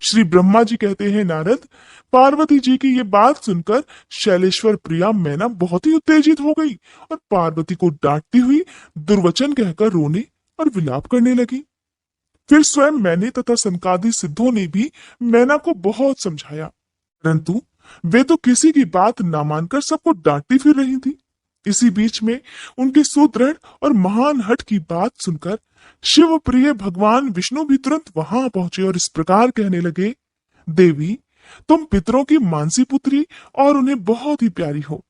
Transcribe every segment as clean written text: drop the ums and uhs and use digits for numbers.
श्री ब्रह्मा जी कहते हैं, नारद, पार्वती जी की ये बात सुनकर शैलेश्वर प्रिया मैना बहुत ही उत्तेजित हो गई और पार्वती को डांटती हुई दुर्वचन कहकर रोने और विलाप करने लगी। फिर स्वयं मैंने तथा सनकादि सिद्धों ने भी मैना को बहुत समझाया, परंतु वे तो किसी की बात ना मानकर सबको डांटती फिर रही थी। इसी बीच में उनके सुदृढ़ और महान हठ की बात सुनकर शिव प्रिय भगवान विष्णु भी तुरंत वहां पहुंचे और इस प्रकार कहने लगे, देवी, तुम पितरों की मानसी पुत्री और उन्हें बहुत ही प्यारी हो,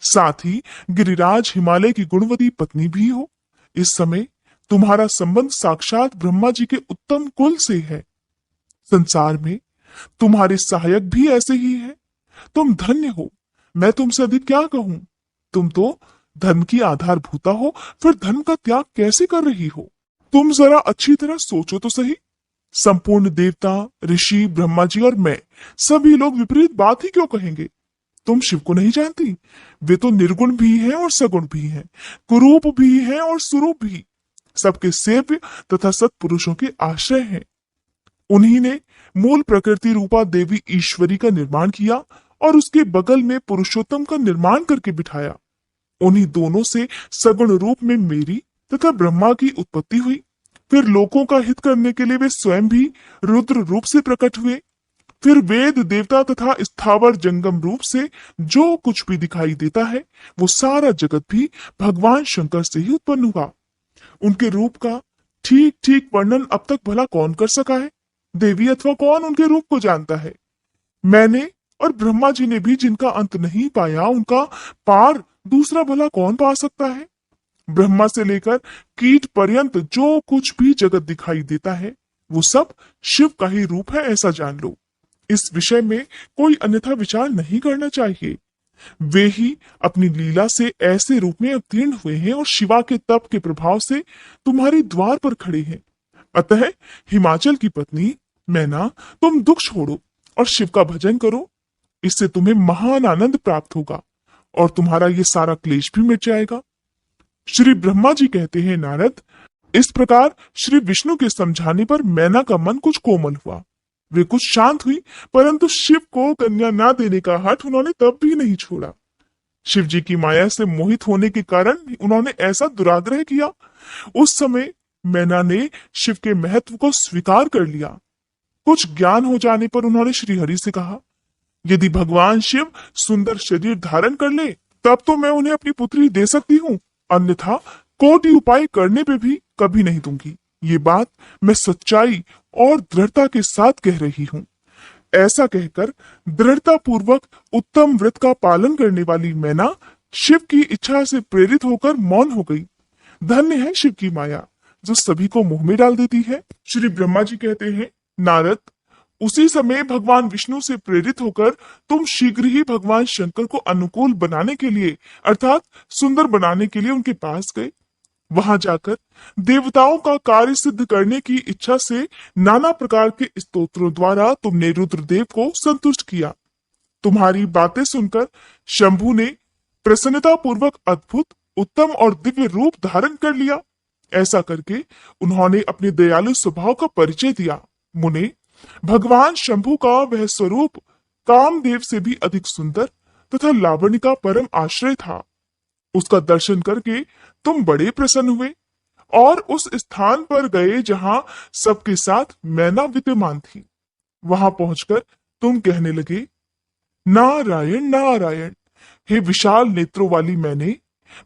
साथ ही गिरिराज हिमालय की गुणवती पत्नी भी हो। इस समय तुम्हारा संबंध साक्षात ब्रह्मा जी के उत्तम कुल से है। संसार में तुम्हारे सहायक भी ऐसे ही हैं। तुम धन्य हो, मैं तुमसे अधिक क्या कहूं। तुम तो धन की आधारभूता हो, फिर धन का त्याग कैसे कर रही हो। तुम जरा अच्छी तरह सोचो तो सही। संपूर्ण देवता, ऋषि, ब्रह्मा जी और मैं सभी लोग विपरीत बात ही क्यों कहेंगे। तुम शिव को नहीं जानती, वे तो निर्गुण भी हैं और सगुण भी हैं, कुरूप भी हैं और सुरूप भी, सबके सेव्य तथा सत्पुरुषों के आश्रय हैं। उन्हीं ने मूल प्रकृति रूपा देवी ईश्वरी का निर्माण किया और उसके बगल में पुरुषोत्तम का निर्माण करके बिठाया। उन्हीं दोनों से सगुण रूप में मेरी तथा ब्रह्मा की उत्पत्ति हुई। फिर लोगों का हित करने के लिए वे स्वयं भी रुद्र रूप से प्रकट हुए। फिर वेद, देवता तथा स्थावर जंगम रूप से जो कुछ भी दिखाई देता है, वो सारा जगत भी भगवान शंकर से ही उत्पन्न हुआ। उनके रूप का ठीक ठीक वर्णन अब तक भला कौन कर सका है। देवी अथवा कौन उनके रूप को जानता है। मैंने और ब्रह्मा जी ने भी जिनका अंत नहीं पाया, उनका पार दूसरा भला कौन पा सकता है। ब्रह्मा से लेकर कीट पर्यंत जो कुछ भी जगत दिखाई देता है, वो सब शिव का ही रूप है, ऐसा जान लो। इस विषय में कोई अन्यथा विचार नहीं करना चाहिए। वे ही अपनी लीला से ऐसे रूप में अवतीर्ण हुए हैं और शिवा के तप के प्रभाव से तुम्हारे द्वार पर खड़े हैं। अतः हिमाचल की पत्नी मैना, तुम दुख छोड़ो और शिव का भजन करो। इससे तुम्हें महान आनंद प्राप्त होगा और तुम्हारा ये सारा क्लेश भी मिट जाएगा। श्री ब्रह्मा जी कहते हैं, नारद, इस प्रकार श्री विष्णु के समझाने पर मैना का मन कुछ कोमल हुआ। वे कुछ शांत हुई, परंतु शिव को कन्या ना देने का हठ उन्होंने तब भी नहीं छोड़ा। शिव जी की माया से मोहित होने के कारण उन्होंने ऐसा दुराग्रह किया। उस समय मैना ने शिव के महत्व को स्वीकार कर लिया। कुछ ज्ञान हो जाने पर उन्होंने श्रीहरि से कहा, यदि भगवान शिव सुंदर शरीर धारण कर ले, तब तो मैं उन्हें अपनी पुत्री दे सकती हूँ, अन्यथा कोटि उपाय करने पे भी कभी नहीं दूंगी। ये बात मैं सच्चाई और दृढ़ता के साथ कह रही हूँ। ऐसा कहकर दृढ़ता पूर्वक उत्तम व्रत का पालन करने वाली मैना शिव की इच्छा से प्रेरित होकर मौन हो गई। धन्य है शिव की माया, जो सभी को मुंह में डाल देती है। श्री ब्रह्मा जी कहते हैं, नारद, उसी समय भगवान विष्णु से प्रेरित होकर तुम शीघ्र ही भगवान शंकर को अनुकूल बनाने के लिए, अर्थात सुंदर बनाने के लिए उनके पास गए। वहां जाकर देवताओं का कार्य सिद्ध करने की इच्छा से नाना प्रकार के स्तोत्रों द्वारा तुमने रुद्रदेव को संतुष्ट किया। तुम्हारी बातें सुनकर शंभु ने प्रसन्नता पूर्वक अद्भुत, उत्तम और दिव्य रूप धारण कर लिया। ऐसा करके उन्होंने अपने दयालु स्वभाव का परिचय दिया। मुने, भगवान शंभु का वह स्वरूप कामदेव से भी अधिक सुंदर तथा लावण्य का परम आश्रय था। उसका दर्शन करके तुम बड़े प्रसन्न हुए और उस स्थान पर गए जहां सबके साथ मैना विद्यमान थी। वहां पहुंचकर तुम कहने लगे, नारायण नारायण, हे विशाल नेत्रों वाली मैंने,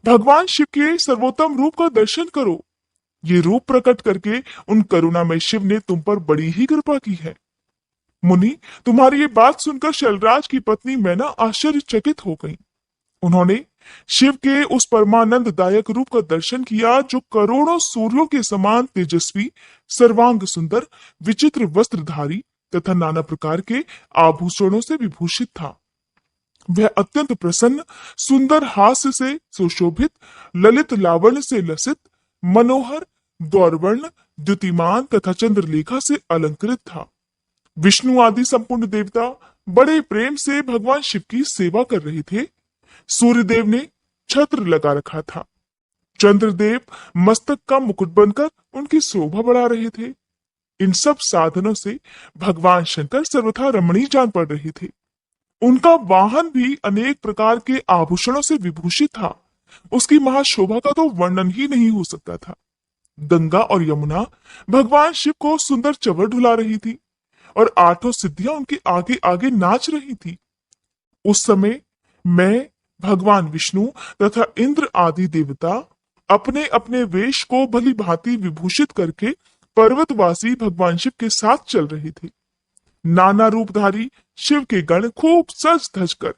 भगवान शिव के सर्वोत्तम रूप का दर्शन करो। ये रूप प्रकट करके उन करुणामय शिव ने तुम पर बड़ी ही कृपा की है। मुनि, तुम्हारी ये बात सुनकर शैलराज की पत्नी मैना आश्चर्यचकित हो गई। उन्होंने शिव के उस परमानंद दायक रूप का दर्शन किया जो करोड़ों सूर्यों के समान तेजस्वी, सर्वांग सुंदर, विचित्र वस्त्रधारी तथा नाना प्रकार के आभूषणों से विभूषित था। वह अत्यंत प्रसन्न, सुंदर हास्य से सुशोभित, ललित लावण्य से लसित, मनोहर, गौरवर्ण, द्युतिमान तथा चंद्रलेखा से अलंकृत था। विष्णु आदि संपूर्ण देवता बड़े प्रेम से भगवान शिव की सेवा कर रहे थे। सूर्यदेव ने छत्र लगा रखा था। चंद्रदेव मस्तक का मुकुट बनकर उनकी शोभा बढ़ा रहे थे। इन सब साधनों से भगवान शंकर सर्वथा रमणीय जान पड़ रहे थे। उनका वाहन भी अनेक प्रकार के आभूषणों से विभूषित था। उसकी महाशोभा का तो वर्णन ही नहीं हो सकता था। गंगा और यमुना भगवान शिव को सुंदर चवर ढुला रही थी और आठों सिद्धियां उनके आगे आगे नाच रही थी। उस समय मैं, भगवान विष्णु तथा इंद्र आदि देवता अपने अपने वेश को भली भांति विभूषित करके पर्वतवासी भगवान शिव के साथ चल रहे थे। नाना रूपधारी शिव के गण खूब सज धज कर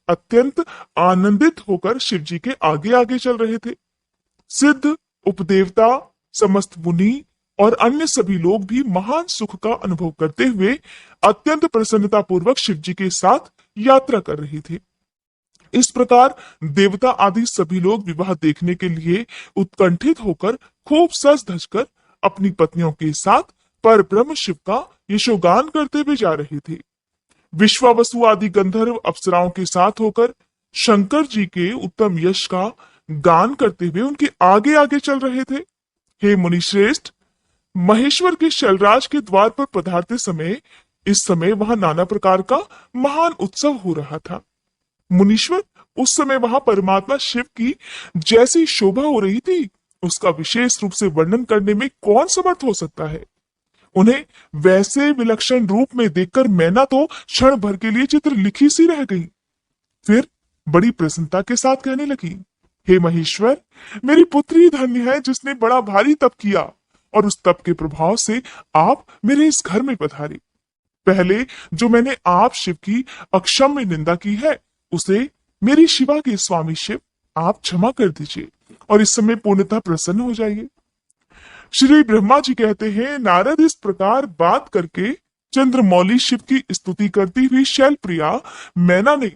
अत्यंत आनंदित होकर शिव जी के आगे आगे चल रहे थे। सिद्ध, उपदेवता, समस्त मुनि और अन्य सभी लोग भी महान सुख का अनुभव करते हुए अत्यंत प्रसन्नता पूर्वक शिव जी के साथ यात्रा कर रहे थे। इस प्रकार देवता आदि सभी लोग विवाह देखने के लिए उत्कंठित होकर खूब सज धज कर अपनी पत्नियों के साथ पर ब्रह्म शिव का यशोगान करते हुए जा रहे थे। विश्वावसु आदि गंधर्व अप्सराओं के साथ होकर शंकर जी के उत्तम यश का गान करते हुए उनके आगे आगे चल रहे थे। हे मुनिश्रेष्ठ, महेश्वर के शैलराज के द्वार पर पधारते समय इस समय वहां नाना प्रकार का महान उत्सव हो रहा था। मुनीश्वर, उस समय वहां परमात्मा शिव की जैसी शोभा हो रही थी उसका विशेष रूप से वर्णन करने में कौन समर्थ हो सकता है। उन्हें वैसे विलक्षण रूप में देखकर मैना तो क्षण भर के लिए चित्र लिखी सी रह गई। फिर बड़ी प्रसन्नता के साथ कहने लगी, हे महेश्वर, मेरी पुत्री धन्य है जिसने बड़ा भारी तप किया और उस तप के प्रभाव से आप मेरे इस घर में पधारे। पहले जो मैंने आप शिव की अक्षम्य निंदा की है उसे मेरी शिवा के स्वामी शिव आप क्षमा कर दीजिए और इस समय पूर्णतः प्रसन्न हो जाइए। श्री ब्रह्मा जी कहते हैं, नारद इस प्रकार बात करके चंद्रमौली शिव की स्तुति करती हुई शैलप्रिया मैना ने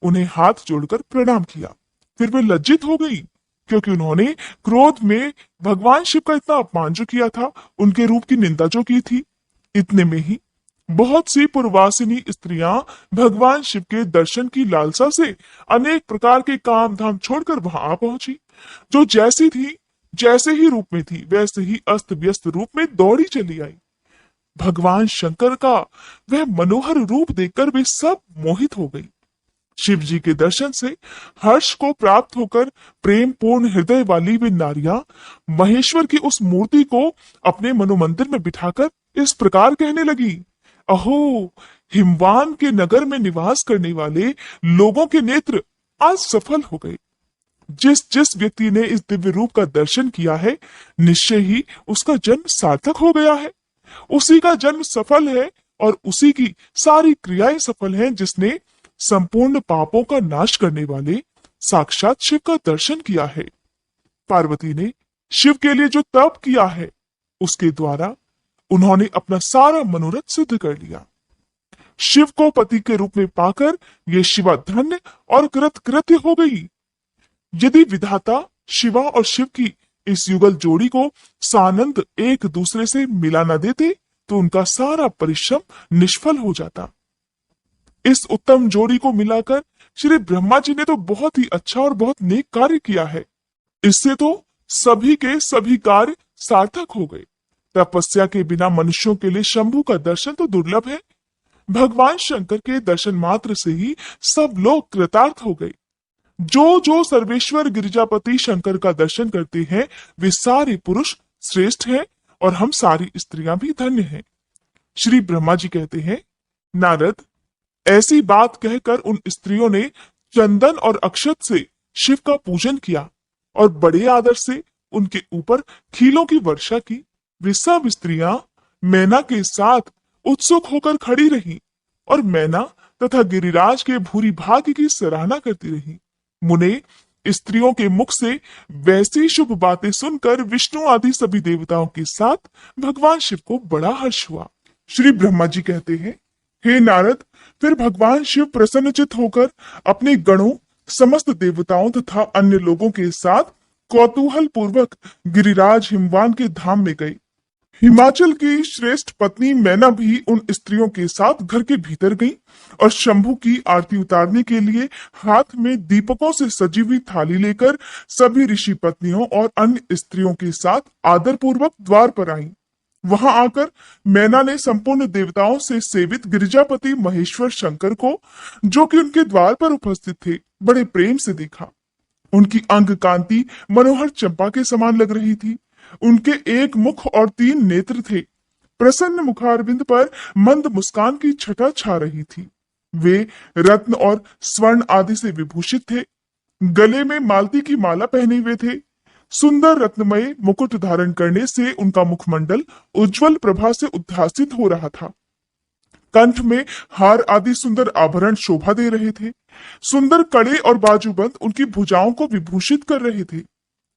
उन्हें हाथ जोड़कर प्रणाम किया। फिर वे लज्जित हो गई क्योंकि उन्होंने क्रोध में भगवान शिव का इतना अपमान जो किया था, उनके रूप की निंदा जो की थी। इतने में ही बहुत सी पूर्वासिनी स्त्रियां भगवान शिव के दर्शन की लालसा से अनेक प्रकार के काम धाम छोड़कर वहां आ पहुंची। जो जैसी थी, जैसे ही रूप में थी, वैसे ही अस्त व्यस्त रूप में दौड़ी चली आई। भगवान शंकर का वह मनोहर रूप देखकर वे सब मोहित हो गई। शिव जी के दर्शन से हर्ष को प्राप्त होकर प्रेम पूर्ण हृदय वाली वे नारियां महेश्वर की उस मूर्ति को अपने मनोमंदिर में बिठाकर इस प्रकार कहने लगी, अहो, हिमवान के नगर में निवास करने वाले लोगों के नेत्र आज सफल हो गए। जिस जिस व्यक्ति ने इस दिव्य रूप का दर्शन किया है, निश्चय ही उसका जन्म सार्थक हो गया है। उसी का जन्म सफल है और उसी की सारी क्रियाएं सफल हैं जिसने संपूर्ण पापों का नाश करने वाले साक्षात शिव का दर्शन किया है। पार्वती ने शिव के लिए जो तप किया है उसके द्वारा उन्होंने अपना सारा मनोरथ सिद्ध कर लिया। शिव को पति के रूप में पाकर ये शिवा धन्य और कृतकृत्य हो गई। यदि विधाता शिवा और शिव की इस युगल जोड़ी को सानंद एक दूसरे से मिला न देते तो उनका सारा परिश्रम निष्फल हो जाता। इस उत्तम जोड़ी को मिलाकर श्री ब्रह्मा जी ने तो बहुत ही अच्छा और बहुत नेक कार्य किया है। इससे तो सभी के सभी कार्य सार्थक हो गए। तपस्या के बिना मनुष्यों के लिए शंभु का दर्शन तो दुर्लभ है। भगवान शंकर के दर्शन मात्र से ही सब लोग कृतार्थ हो गए। जो जो सर्वेश्वर गिरिजापति शंकर का दर्शन करते हैं वे सारे पुरुष श्रेष्ठ हैं और हम सारी स्त्रियां भी धन्य हैं। श्री ब्रह्मा जी कहते हैं, नारद, ऐसी बात कहकर उन स्त्रियों ने चंदन और अक्षत से शिव का पूजन किया और बड़े आदर से उनके ऊपर खीलों की वर्षा की। वे सब स्त्रियां मैना के साथ उत्सुक होकर खड़ी रहीं और मैना तथा गिरिराज के भूरी भाग्य की सराहना करती रही। मुने, स्त्रियों के मुख से वैसी शुभ बातें सुनकर विष्णु आदि सभी देवताओं के साथ भगवान शिव को बड़ा हर्ष हुआ। श्री ब्रह्मा जी कहते हैं, हे नारद, फिर भगवान शिव प्रसन्नचित होकर अपने गणों, समस्त देवताओं तथा अन्य लोगों के साथ कौतूहल पूर्वक गिरिराज हिमवान के धाम में गए। हिमाचल की श्रेष्ठ पत्नी मैना भी उन स्त्रियों के साथ घर के भीतर गई और शंभु की आरती उतारने के लिए हाथ में दीपकों से सजी हुई थाली लेकर सभी ऋषि पत्नियों और अन्य स्त्रियों के साथ आदर पूर्वक द्वार पर आईं। वहां आकर मैना ने संपूर्ण देवताओं से सेवित गिरिजापति महेश्वर शंकर को, जो कि उनके द्वार पर उपस्थित थे, बड़े प्रेम से देखा। उनकी अंग कांति मनोहर चंपा के समान लग रही थी। उनके एक मुख और 3 नेत्र थे। प्रसन्न मुखारविंद पर मंद मुस्कान की छटा छा रही थी। वे रत्न और स्वर्ण आदि से विभूषित थे। गले में मालती की माला पहने हुए थे। सुंदर रत्नमय मुकुट धारण करने से उनका मुखमंडल उज्जवल प्रभा से उद्भासित हो रहा था। कंठ में हार आदि सुंदर आभरण शोभा दे रहे थे। सुंदर कड़े और बाजूबंद उनकी भुजाओं को विभूषित कर रहे थे।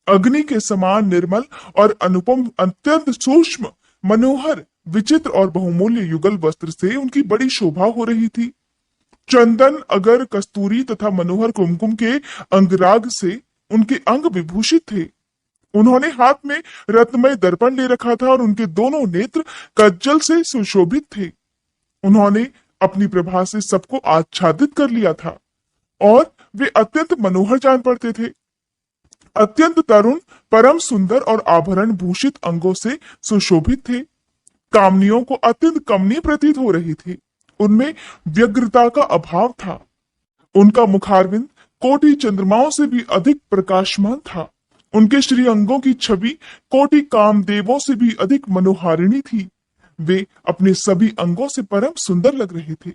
अग्नि के समान निर्मल और अनुपम, अत्यंत सूक्ष्म, मनोहर, विचित्र और बहुमूल्य युगल वस्त्र से उनकी बड़ी शोभा हो रही थी। चंदन, अगर, कस्तूरी तथा मनोहर कुमकुम के अंगराग से उनके अंग विभूषित थे। उन्होंने हाथ में रत्नमय दर्पण ले रखा था और उनके दोनों नेत्र कज्जल से सुशोभित थे। उन्होंने अपनी प्रभा से सबको आच्छादित कर लिया था और वे अत्यंत मनोहर जान पड़ते थे। अत्यंत तरुण, परम सुंदर और आभरण भूषित अंगों से सुशोभित थे। कामनियों को अत्यंत कमनीय प्रतीत हो रही थी। उनमें व्यग्रता का अभाव था। उनका मुखारविंद कोटि चंद्रमाओं से भी अधिक प्रकाशमान था। उनके श्री अंगों की छवि कोटि कामदेवों से भी अधिक मनोहारिणी थी। वे अपने सभी अंगों से परम सुंदर लग रहे थे।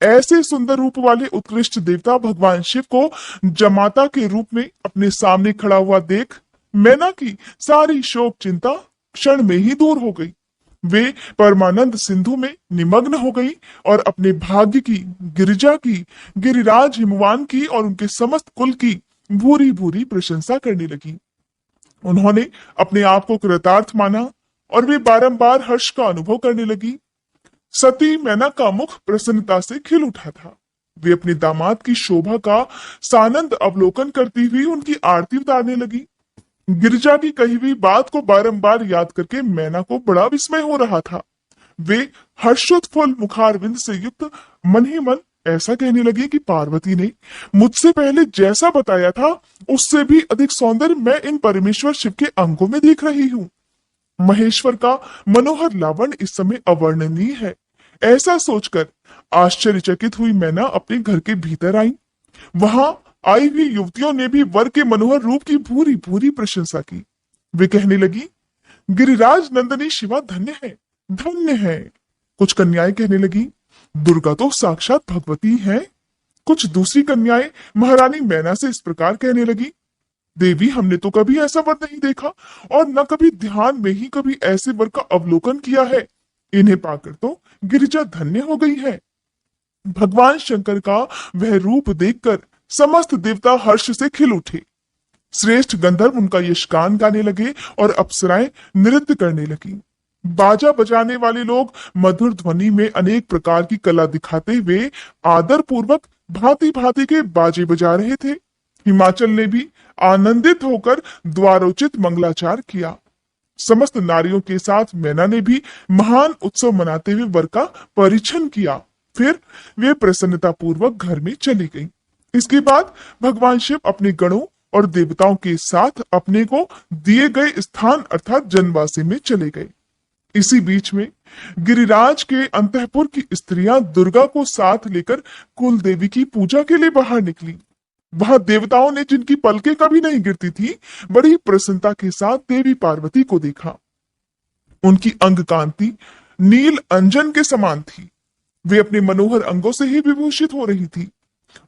ऐसे सुंदर रूप वाले उत्कृष्ट देवता भगवान शिव को जमाता के रूप में अपने सामने खड़ा हुआ देख मैना की सारी शोक चिंता क्षण में ही दूर हो गई। वे परमानंद सिंधु में निमग्न हो गई और अपने भाग्य की, गिरिजा की, गिरिराज हिमवान की और उनके समस्त कुल की भूरी भूरी प्रशंसा करने लगी। उन्होंने अपने आप को कृतार्थ माना और वे बारंबार हर्ष का अनुभव करने लगी। सती मैना का मुख प्रसन्नता से खिल उठा था। वे अपने दामाद की शोभा का सानंद अवलोकन करती हुई उनकी आरती उतारने लगी। गिरिजा की कही हुई बात को बारंबार याद करके मैना को बड़ा विस्मय हो रहा था। वे हर्षोत्फुल्ल मुखारविंद से युक्त मन ही मन ऐसा कहने लगे कि पार्वती ने मुझसे पहले जैसा बताया था उससे भी अधिक सौंदर्य मैं इन परमेश्वर शिव के अंगों में देख रही हूँ। महेश्वर का मनोहर लावण्य इस समय अवर्णनीय है। ऐसा सोचकर आश्चर्यचकित हुई मैना अपने घर के भीतर आई। वहां आई हुई युवतियों ने भी वर के मनोहर रूप की भूरी भूरी प्रशंसा की। वे कहने लगी, गिरिराज नंदनी शिवा धन्य है, धन्य है। कुछ कन्याएं कहने लगी, दुर्गा तो साक्षात भगवती है। कुछ दूसरी कन्याएं महारानी मैना से इस प्रकार कहने लगी, देवी हमने तो कभी ऐसा वर नहीं देखा और न कभी ध्यान में ही कभी ऐसे वर का अवलोकन किया है। इन्हें पाकर तो गिरिजा धन्य हो गई है। भगवान शंकर का वह रूप देखकर समस्त देवता हर्ष से खिल उठे। श्रेष्ठ गंधर्व उनका यशगान गाने लगे और अप्सराएं नृत्य करने लगी। बाजा बजाने वाले लोग मधुर ध्वनि में अनेक प्रकार की कला दिखाते हुए आदर पूर्वक भांति भांति के बाजे बजा रहे थे। हिमाचल ने भी आनंदित होकर द्वारोचित मंगलाचार किया। समस्त नारियों के साथ मैना ने भी महान उत्सव मनाते हुए वर का परिछन किया। फिर वे प्रसन्नता पूर्वक घर में चली गईं। इसके बाद भगवान शिव अपने गणों और देवताओं के साथ अपने को दिए गए स्थान अर्थात जनवासी में चले गए। इसी बीच में गिरिराज के अंतःपुर की स्त्रियां दुर्गा को साथ लेकर कुल देवी की पूजा के लिए बाहर निकली। वहां देवताओं ने, जिनकी पलकें कभी नहीं गिरती थी, बड़ी प्रसन्नता के साथ देवी पार्वती को देखा। उनकी अंग कांति नील अंजन के समान थी। वे अपने मनोहर अंगों से ही विभूषित हो रही थी।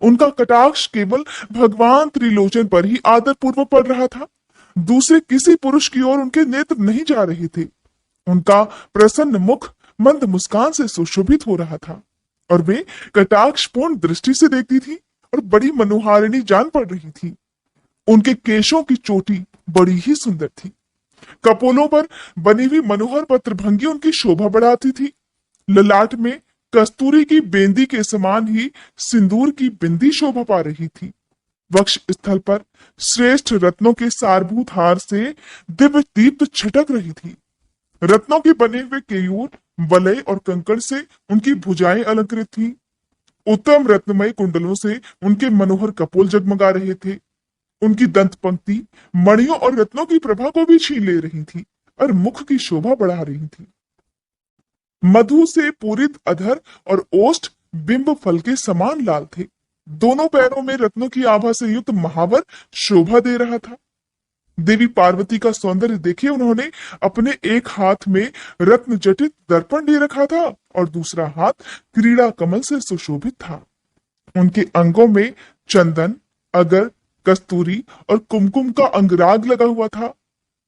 उनका कटाक्ष केवल भगवान त्रिलोचन पर ही आदर पूर्वक पड़ रहा था। दूसरे किसी पुरुष की ओर उनके नेत्र नहीं जा रहे थे। उनका प्रसन्न मुख मंद मुस्कान से सुशोभित हो रहा था और वे कटाक्षपूर्ण दृष्टि से देखती थी और बड़ी मनोहारिणी जान पड़ रही थी। उनके केशों की चोटी बड़ी ही सुंदर थी। कपोलों पर बनी हुई मनोहर पत्रभंगी उनकी शोभा बढ़ाती थी। ललाट में कस्तूरी की बेंदी के समान ही सिंदूर की बिंदी शोभा पा रही थी। वक्ष स्थल पर श्रेष्ठ रत्नों के सारभूत हार से दिव्य दीप्त छटक रही थी। रत्नों के बने हुए केयूर, वलय और कंकड़ से उनकी भुजाएं अलंकृत थी। उत्तम रत्नमय कुंडलों से उनके मनोहर कपोल जगमगा रहे थे। उनकी दंत पंक्ति मणियों और रत्नों की प्रभा को भी छीन ले रही थी और मुख की शोभा बढ़ा रही थी। मधु से पूरित अधर और ओष्ठ बिंब फल के समान लाल थे। दोनों पैरों में रत्नों की आभा से युक्त महावर शोभा दे रहा था। देवी पार्वती का सौंदर्य देखे उन्होंने अपने एक हाथ में रत्न जटित दर्पण ले रखा था और दूसरा हाथ क्रीड़ा कमल से सुशोभित था। उनके अंगों में चंदन, अगर, कस्तूरी और कुमकुम का अंगराग लगा हुआ था।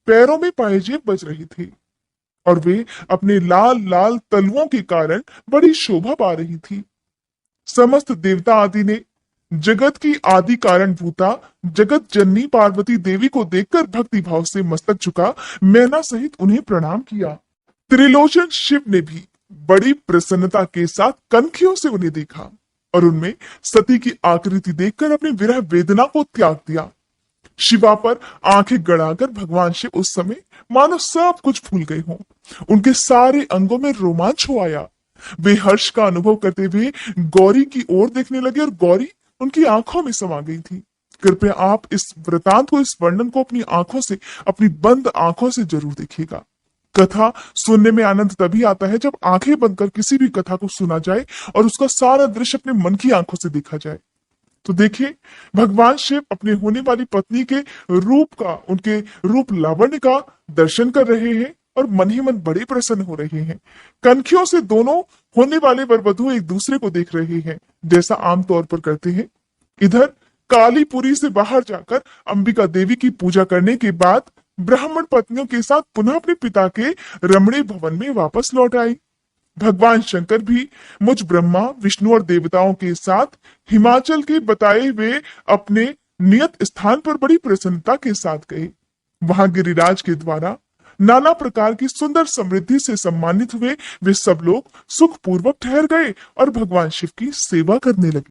पैरों में पायजेब बज रही थी और वे अपने लाल लाल तलवों के कारण बड़ी शोभा पा रही थी। समस्त देवता आदि ने जगत की आदि कारण भूता जगत जननी पार्वती देवी को देखकर भक्ति भाव से मस्तक झुका मैना सहित उन्हें प्रणाम किया। त्रिलोचन शिव ने भी बड़ी प्रसन्नता के साथ कनखियों से उन्हें देखा और उनमें सती की आकृति देखकर अपनी विरह वेदना को त्याग दिया। शिवा पर आंखें गड़ाकर भगवान शिव उस समय मानो सब कुछ भूल गए हों। उनके सारे अंगों में रोमांच हो आया। वे हर्ष का अनुभव करते हुए गौरी की ओर देखने लगे और गौरी उनकी आंखों में समा गई थी। कृपया आप इस वृतांत को, इस वर्णन को अपनी आंखों से, अपनी बंद आंखों से जरूर देखिएगा। कथा सुनने में आनंद तभी आता है जब आंखें बंद कर किसी भी कथा को सुना जाए और उसका सारा दृश्य अपने मन की आंखों से देखा जाए। तो देखिए, भगवान शिव अपने होने वाली पत्नी के रूप का, उनके रूप लावण्य का दर्शन कर रहे हैं और मन ही मन बड़े प्रसन्न हो रहे हैं। कनखियों से दोनों होने वाले वर वधु एक दूसरे को देख रहे हैं, जैसा आमतौर पर करते हैं। इधर कालीपुरी से बाहर जाकर अंबिका देवी की पूजा करने के बाद ब्राह्मण पत्नियों के साथ पुनः अपने पिता के रमणीय भवन में वापस लौट आई। भगवान शंकर भी मुझ ब्रह्मा, विष्णु और देवताओं के साथ हिमाचल के बताए हुए अपने नियत स्थान पर बड़ी प्रसन्नता के साथ गए। वहां गिरिराज के द्वारा नाना प्रकार की सुंदर समृद्धि से सम्मानित हुए वे सब लोग सुखपूर्वक ठहर गए और भगवान शिव की सेवा करने लगे।